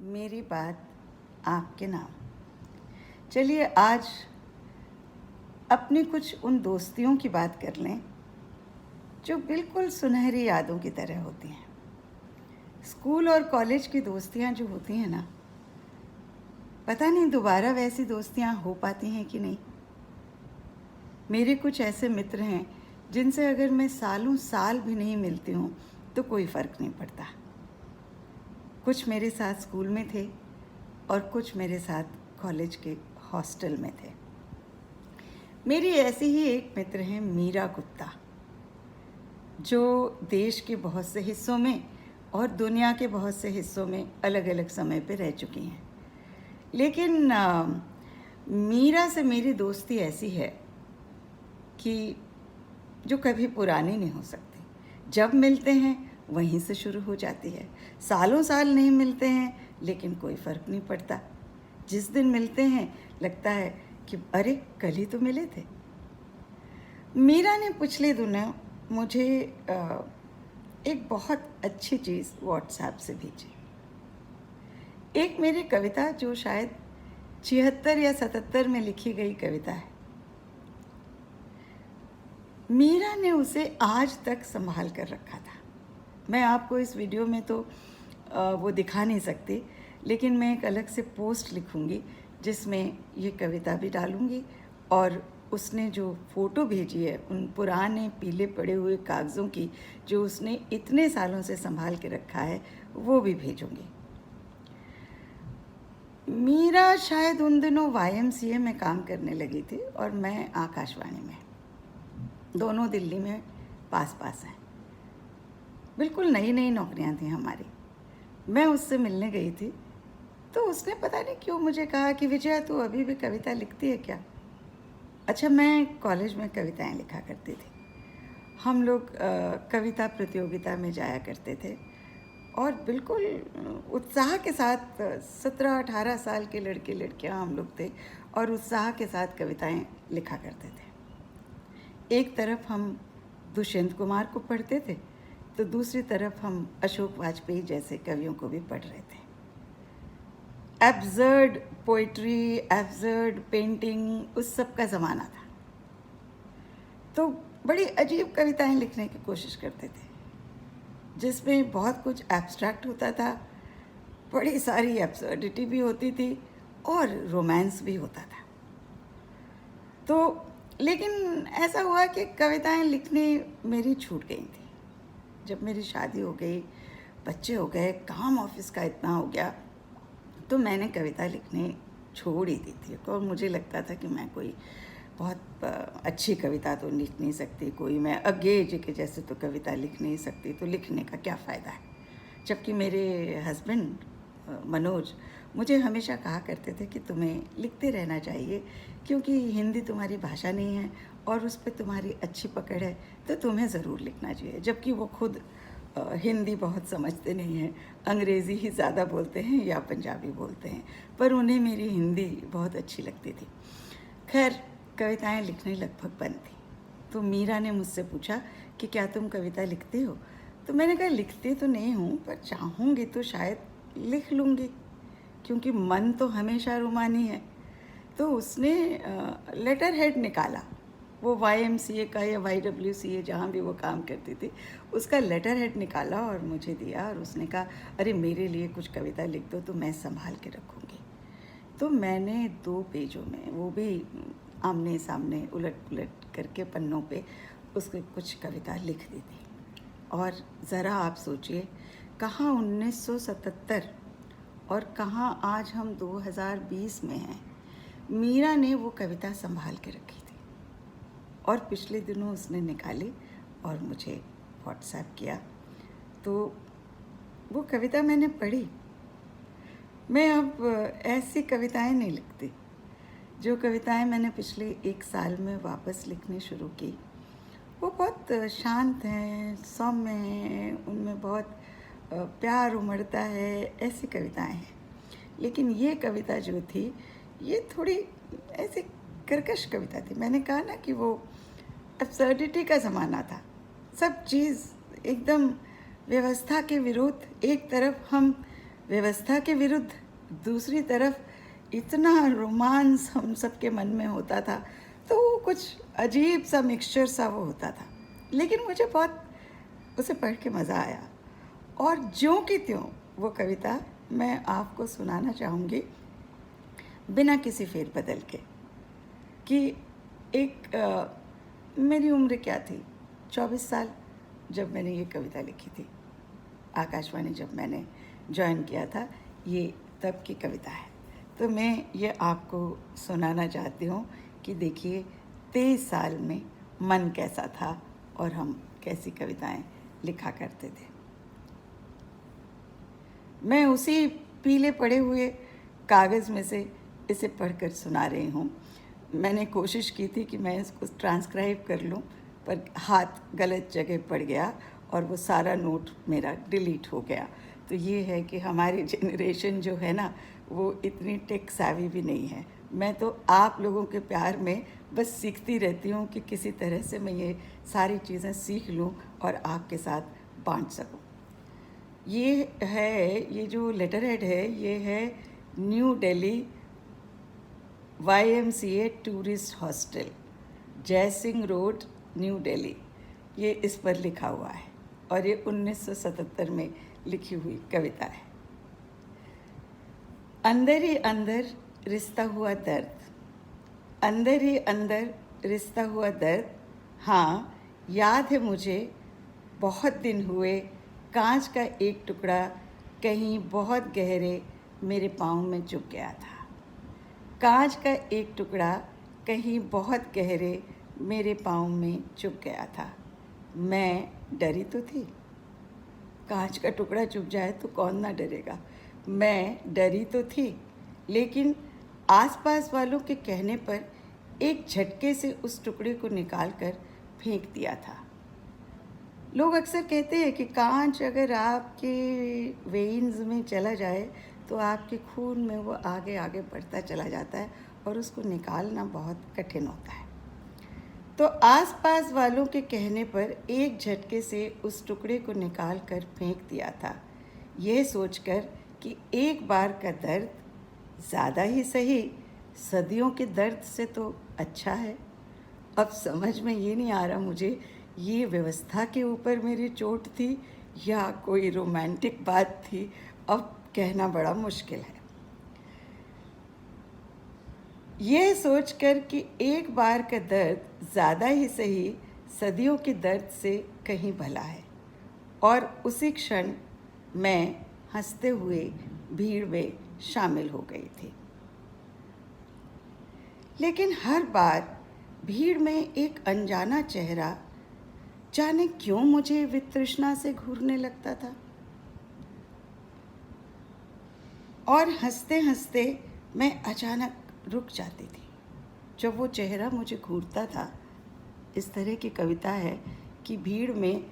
मेरी बात आपके नाम। चलिए आज अपनी कुछ उन दोस्तियों की बात कर लें जो बिल्कुल सुनहरी यादों की तरह होती हैं। स्कूल और कॉलेज की दोस्तियां जो होती हैं ना, पता नहीं दोबारा वैसी दोस्तियां हो पाती हैं कि नहीं। मेरे कुछ ऐसे मित्र हैं जिनसे अगर मैं सालों साल भी नहीं मिलती हूँ तो कोई फ़र्क नहीं पड़ता। कुछ मेरे साथ स्कूल में थे और कुछ मेरे साथ कॉलेज के हॉस्टल में थे। मेरी ऐसी ही एक मित्र हैं मीरा गुप्ता, जो देश के बहुत से हिस्सों में और दुनिया के बहुत से हिस्सों में अलग अलग समय पे रह चुकी हैं। लेकिन मीरा से मेरी दोस्ती ऐसी है कि जो कभी पुरानी नहीं हो सकती। जब मिलते हैं वहीं से शुरू हो जाती है। सालों साल नहीं मिलते हैं लेकिन कोई फ़र्क नहीं पड़ता। जिस दिन मिलते हैं लगता है कि अरे कल ही तो मिले थे। मीरा ने पिछले दिनों मुझे एक बहुत अच्छी चीज़ व्हाट्सएप से भेजी। एक मेरी कविता जो शायद 76 या 77 में लिखी गई कविता है। मीरा ने उसे आज तक संभाल कर रखा था। मैं आपको इस वीडियो में तो वो दिखा नहीं सकती, लेकिन मैं एक अलग से पोस्ट लिखूंगी जिसमें ये कविता भी डालूंगी और उसने जो फ़ोटो भेजी है उन पुराने पीले पड़े हुए कागज़ों की जो उसने इतने सालों से संभाल के रखा है वो भी भेजूंगी। मीरा शायद उन दिनों YMCA में काम करने लगी थी और मैं आकाशवाणी में। दोनों दिल्ली में पास पास हैं। बिल्कुल नई नई नौकरियां थी हमारी। मैं उससे मिलने गई थी तो उसने पता नहीं क्यों मुझे कहा कि विजया तू अभी भी कविता लिखती है क्या। अच्छा, मैं कॉलेज में कविताएं लिखा करती थी। हम लोग कविता प्रतियोगिता में जाया करते थे और बिल्कुल उत्साह के साथ 17-18 साल के लड़के लड़कियां हम लोग थे और उत्साह के साथ कविताएं लिखा करते थे। एक तरफ हम दुष्यंत कुमार को पढ़ते थे तो दूसरी तरफ हम अशोक वाजपेयी जैसे कवियों को भी पढ़ रहे थे। एब्सर्ड पोइट्री, एब्सर्ड पेंटिंग, उस सब का ज़माना था। तो बड़ी अजीब कविताएं लिखने की कोशिश करते थे जिसमें बहुत कुछ एब्स्ट्रैक्ट होता था, बड़ी सारी एब्सर्डिटी भी होती थी और रोमांस भी होता था। तो लेकिन ऐसा हुआ कि कविताएं लिखनी मेरी छूट गई थी। जब मेरी शादी हो गई, बच्चे हो गए, काम ऑफिस का इतना हो गया, तो मैंने कविता लिखने छोड़ ही दी थी। और मुझे लगता था कि मैं कोई बहुत अच्छी कविता तो लिख नहीं सकती, कोई मैं अज्ञे जी के जैसे तो कविता लिख नहीं सकती, तो लिखने का क्या फ़ायदा है। जबकि मेरे हस्बैंड मनोज मुझे हमेशा कहा करते थे कि तुम्हें लिखते रहना चाहिए क्योंकि हिंदी तुम्हारी भाषा नहीं है और उस पर तुम्हारी अच्छी पकड़ है, तो तुम्हें ज़रूर लिखना चाहिए। जबकि वो खुद हिंदी बहुत समझते नहीं हैं, अंग्रेज़ी ही ज़्यादा बोलते हैं या पंजाबी बोलते हैं, पर उन्हें मेरी हिंदी बहुत अच्छी लगती थी। खैर, कविताएं लिखने लगभग बंद थी। तो मीरा ने मुझसे पूछा कि क्या तुम कविता लिखती हो। तो मैंने कहा लिखती तो नहीं हूँ, पर चाहूँगी तो शायद लिख लूँगी, क्योंकि मन तो हमेशा रुमानी है। तो उसने लेटर हेड निकाला, वो YMCA का या YWCA जहाँ भी वो काम करती थी उसका लेटर हेड निकाला और मुझे दिया और उसने कहा अरे मेरे लिए कुछ कविता लिख दो तो मैं संभाल के रखूँगी। तो मैंने 2 पेजों में, वो भी आमने सामने उलट पुलट करके पन्नों पे उसकी कुछ कविता लिख दी थी। और ज़रा आप सोचिए, कहाँ 1977 और कहाँ आज हम 2020 में हैं। मीरा ने वो कविता संभाल के रखी थी और पिछले दिनों उसने निकाली और मुझे व्हाट्सएप किया। तो वो कविता मैंने पढ़ी। मैं अब ऐसी कविताएं नहीं लिखती। जो कविताएं मैंने पिछले 1 साल में वापस लिखनी शुरू की वो बहुत शांत हैं, सौम्य हैं, उनमें बहुत प्यार उमड़ता है, ऐसी कविताएं हैं। लेकिन ये कविता जो थी ये थोड़ी ऐसी कर्कश कविता थी। मैंने कहा ना कि वो एब्सर्डिटी का ज़माना था, सब चीज़ एकदम व्यवस्था के विरुद्ध। एक तरफ हम व्यवस्था के विरुद्ध दूसरी तरफ इतना रोमांस हम सबके मन में होता था, तो वो कुछ अजीब सा मिक्सचर सा वो होता था। लेकिन मुझे बहुत उसे पढ़ के मज़ा आया, और ज्यों की त्यों वो कविता मैं आपको सुनाना चाहूँगी बिना किसी फेरबदल के। कि मेरी उम्र क्या थी, 24 साल, जब मैंने ये कविता लिखी थी। आकाशवाणी जब मैंने ज्वाइन किया था, ये तब की कविता है। तो मैं ये आपको सुनाना चाहती हूँ कि देखिए 23 साल में मन कैसा था और हम कैसी कविताएं लिखा करते थे। मैं उसी पीले पड़े हुए कागज़ में से इसे पढ़कर सुना रही हूँ। मैंने कोशिश की थी कि मैं इसको ट्रांसक्राइब कर लूँ, पर हाथ गलत जगह पड़ गया और वो सारा नोट मेरा डिलीट हो गया। तो ये है कि हमारी जनरेशन जो है ना, वो इतनी टेक savvy भी नहीं है। मैं तो आप लोगों के प्यार में बस सीखती रहती हूँ कि किसी तरह से मैं ये सारी चीज़ें सीख लूँ और आपके साथ बांट सकूँ। ये जो लेटर हेड है, ये है new Delhi YMCA tourist hostel, Jai Singh road, new Delhi. ये इस पर लिखा हुआ है और ये 1977 में लिखी हुई कविता है। अंदर ही अंदर रिश्ता हुआ दर्द, अंदर ही अंदर रिश्ता हुआ दर्द, हाँ याद है मुझे, बहुत दिन हुए, कांच का एक टुकड़ा कहीं बहुत गहरे मेरे पाँव में चुभ गया था। कांच का एक टुकड़ा कहीं बहुत गहरे मेरे पाँव में चुभ गया था। मैं डरी तो थी, कांच का टुकड़ा चुभ जाए तो कौन ना डरेगा। मैं डरी तो थी, लेकिन आसपास वालों के कहने पर एक झटके से उस टुकड़े को निकाल कर फेंक दिया था। लोग अक्सर कहते हैं कि कांच अगर आपके वेन्स में चला जाए तो आपके खून में वो आगे आगे बढ़ता चला जाता है और उसको निकालना बहुत कठिन होता है। तो आसपास वालों के कहने पर एक झटके से उस टुकड़े को निकाल कर फेंक दिया था, यह सोचकर कि एक बार का दर्द ज़्यादा ही सही, सदियों के दर्द से तो अच्छा है। अब समझ में ये नहीं आ रहा मुझे, ये व्यवस्था के ऊपर मेरी चोट थी या कोई रोमांटिक बात थी, अब कहना बड़ा मुश्किल है। यह सोचकर कि एक बार का दर्द ज़्यादा ही सही, सदियों के दर्द से कहीं भला है, और उसी क्षण मैं हंसते हुए भीड़ में शामिल हो गई थी। लेकिन हर बार भीड़ में एक अनजाना चेहरा जाने क्यों मुझे वितृष्णा से घूरने लगता था, और हंसते हंसते मैं अचानक रुक जाती थी। जब वो चेहरा मुझे घूरता था, इस तरह की कविता है कि भीड़ में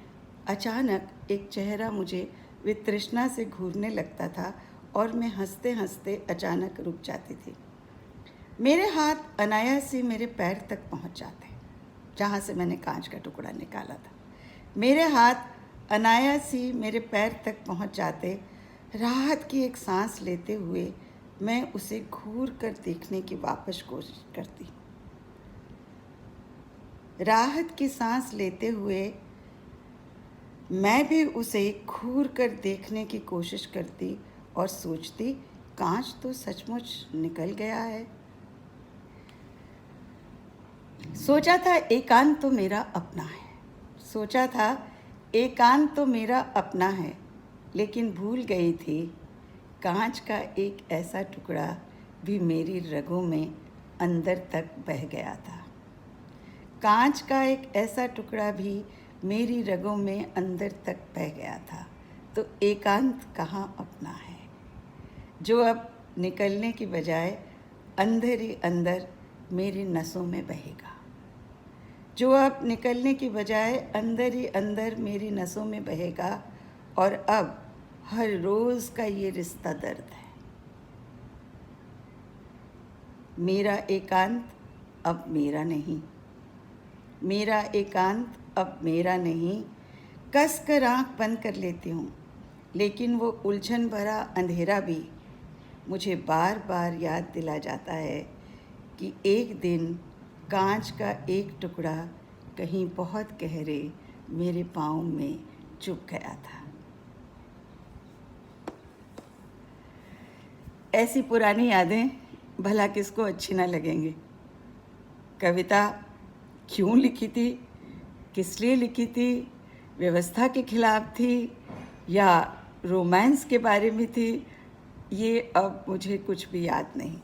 अचानक एक चेहरा मुझे वितृष्णा से घूरने लगता था और मैं हंसते हंसते अचानक रुक जाती थी। मेरे हाथ अनायास ही मेरे पैर तक पहुंच जाते, जहाँ से मैंने कांच का टुकड़ा निकाला था। मेरे हाथ अनायास ही मेरे पैर तक पहुंच जाते। राहत की एक सांस लेते हुए मैं उसे घूर कर देखने की वापस कोशिश करती। राहत की सांस लेते हुए मैं भी उसे घूर कर देखने की कोशिश करती और सोचती, कांच तो सचमुच निकल गया है। सोचा था एकांत तो मेरा अपना है, सोचा था एकांत तो मेरा अपना है, लेकिन भूल गई थी कांच का एक ऐसा टुकड़ा भी मेरी रगों में अंदर तक बह गया था। कांच का एक ऐसा टुकड़ा भी मेरी रगों में अंदर तक बह गया था। तो एकांत कहाँ अपना है, जो अब निकलने की बजाय अंदर ही अंदर मेरी नसों में बहेगा, जो अब निकलने की बजाय अंदर ही अंदर मेरी नसों में बहेगा, और अब हर रोज़ का ये रिश्ता दर्द है। मेरा एकांत अब मेरा नहीं, मेरा एकांत अब मेरा नहीं, कस कर आँख बंद कर लेती हूँ, लेकिन वो उलझन भरा अंधेरा भी मुझे बार बार याद दिला जाता है कि एक दिन कांच का एक टुकड़ा कहीं बहुत गहरे मेरे पाँव में चुभ गया था। ऐसी पुरानी यादें भला किसको अच्छी ना लगेंगी। कविता क्यों लिखी थी, किस लिए लिखी थी, व्यवस्था के खिलाफ थी या रोमांस के बारे में थी, ये अब मुझे कुछ भी याद नहीं।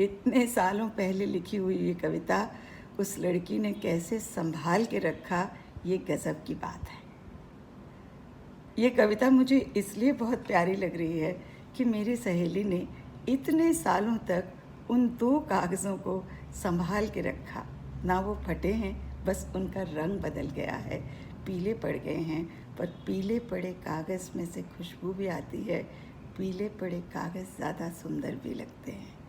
इतने सालों पहले लिखी हुई ये कविता उस लड़की ने कैसे संभाल के रखा, ये गज़ब की बात है। ये कविता मुझे इसलिए बहुत प्यारी लग रही है कि मेरी सहेली ने इतने सालों तक उन 2 कागज़ों को संभाल के रखा। ना वो फटे हैं, बस उनका रंग बदल गया है, पीले पड़ गए हैं, पर पीले पड़े कागज़ में से खुशबू भी आती है। पीले पड़े कागज़ ज़्यादा सुंदर भी लगते हैं।